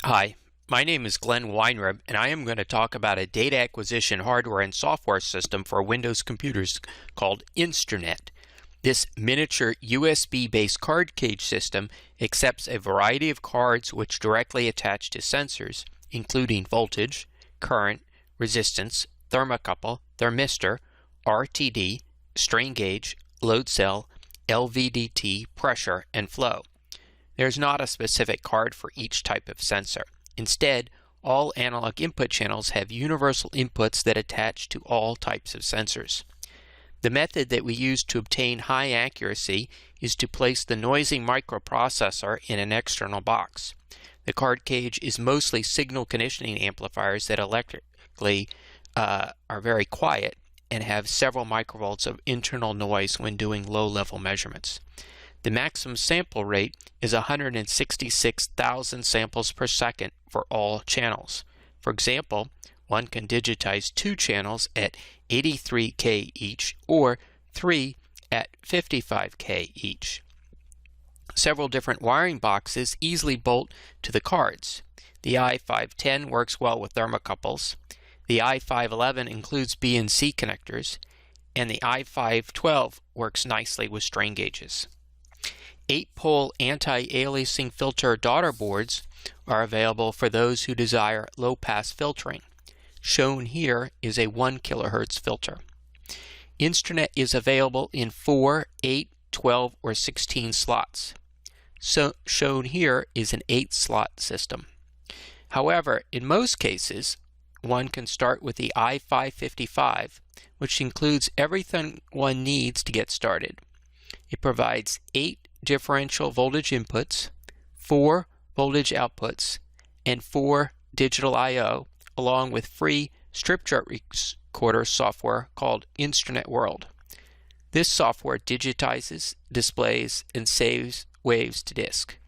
Hi, my name is Glenn Weinreb, and I am going to talk about a data acquisition hardware and software system for Windows computers called Instrunet. This miniature USB-based card cage system accepts a variety of cards which directly attach to sensors, including voltage, current, resistance, thermocouple, thermistor, RTD, strain gauge, load cell, LVDT, pressure, and flow. There's not a specific card for each type of sensor. Instead, all analog input channels have universal inputs that attach to all types of sensors. The method that we use to obtain high accuracy is to place the noisy microprocessor in an external box. The card cage is mostly signal conditioning amplifiers that electrically are very quiet and have several microvolts of internal noise when doing low-level measurements. The maximum sample rate is 166,000 samples per second for all channels. For example, one can digitize 2 channels at 83K each or 3 at 55K each. Several different wiring boxes easily bolt to the cards. The i510 works well with thermocouples. The i511 includes B and C connectors, and the i512 works nicely with strain gauges. 8-pole anti-aliasing filter daughter boards are available for those who desire low-pass filtering. Shown here is a 1 kHz filter. Instrunet is available in 4, 8, 12, or 16 slots. So shown here is an 8-slot system. However, in most cases, one can start with the i555, which includes everything one needs to get started. It provides 8 differential voltage inputs, 4 voltage outputs, and 4 digital I/O, along with free strip chart recorder software called Instrunet World. This software digitizes, displays, and saves waves to disk.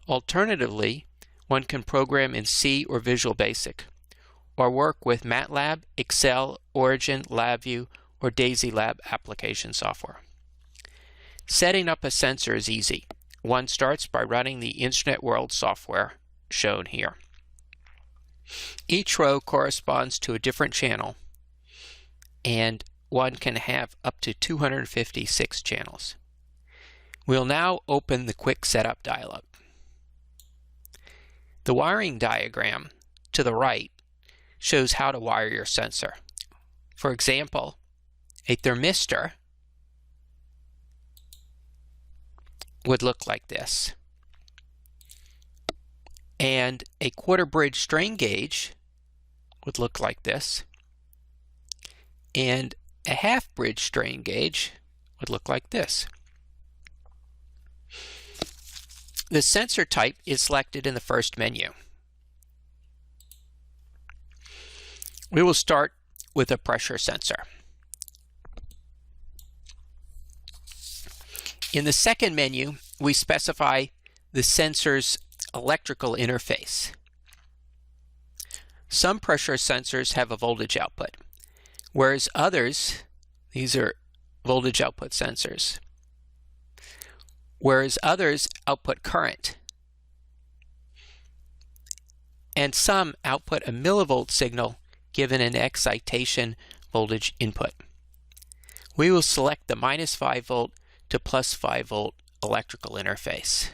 Alternatively, one can program in C or Visual Basic, or work with MATLAB, Excel, Origin, LabVIEW, or Daisy Lab application software. Setting up a sensor is easy. One starts by running the Instrunet World software shown here. Each row corresponds to a different channel, and one can have up to 256 channels. We'll now open the Quick Setup dialog. The wiring diagram to the right shows how to wire your sensor. For example, a thermistor would look like this, and a quarter bridge strain gauge would look like this, and a half bridge strain gauge would look like this. The sensor type is selected in the first menu. We will start with a pressure sensor. In the second menu, we specify the sensor's electrical interface. Some pressure sensors have a voltage output, whereas others, these are voltage output sensors, whereas others output current, and some output a millivolt signal given an excitation voltage input. We will select the -5 volt to +5 volt electrical interface.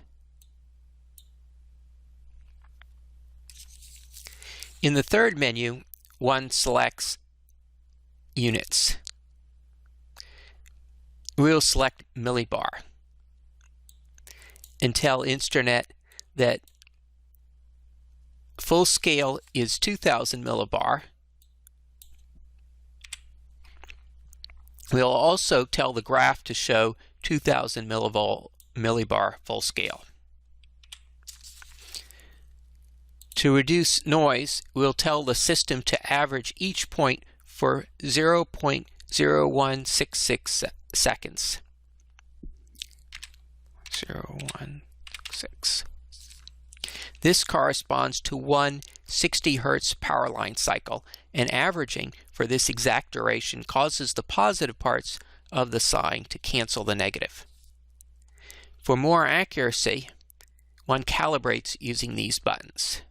In the third menu, one selects units. We will select millibar and tell Instrunet that full scale is 2000 millibar. We'll also tell the graph to show 2000 millibar full scale. To reduce noise, we'll tell the system to average each point for 0.0166 seconds. 0.166. This corresponds to one 60 Hz power line cycle, and averaging for this exact duration causes the positive parts of the sign to cancel the negative. For more accuracy, one calibrates using these buttons.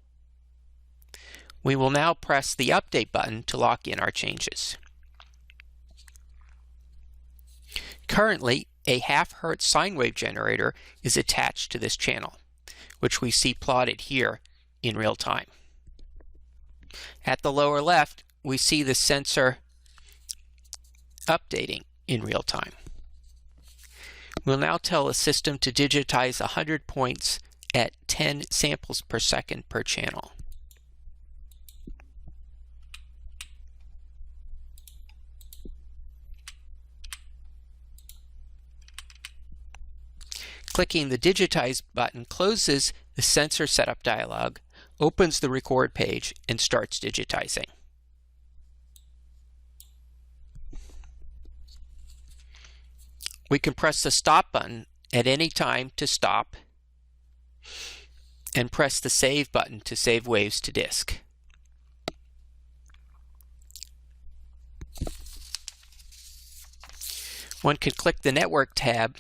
We will now press the Update button to lock in our changes. Currently, a half-hertz sine wave generator is attached to this channel, which we see plotted here in real time. At the lower left, we see the sensor updating in real time. We'll now tell the system to digitize 100 points at 10 samples per second per channel. Clicking the Digitize button closes the sensor setup dialog, opens the record page, and starts digitizing. We can press the Stop button at any time to stop, and press the Save button to save waves to disk. One can click the Network tab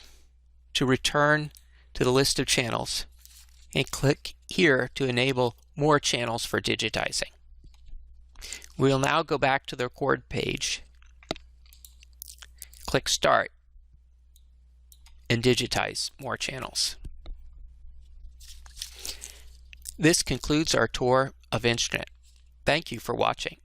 to return to the list of channels, and click here to enable more channels for digitizing. We'll now go back to the record page, click Start, and digitize more channels. This concludes our tour of Instrunet. Thank you for watching.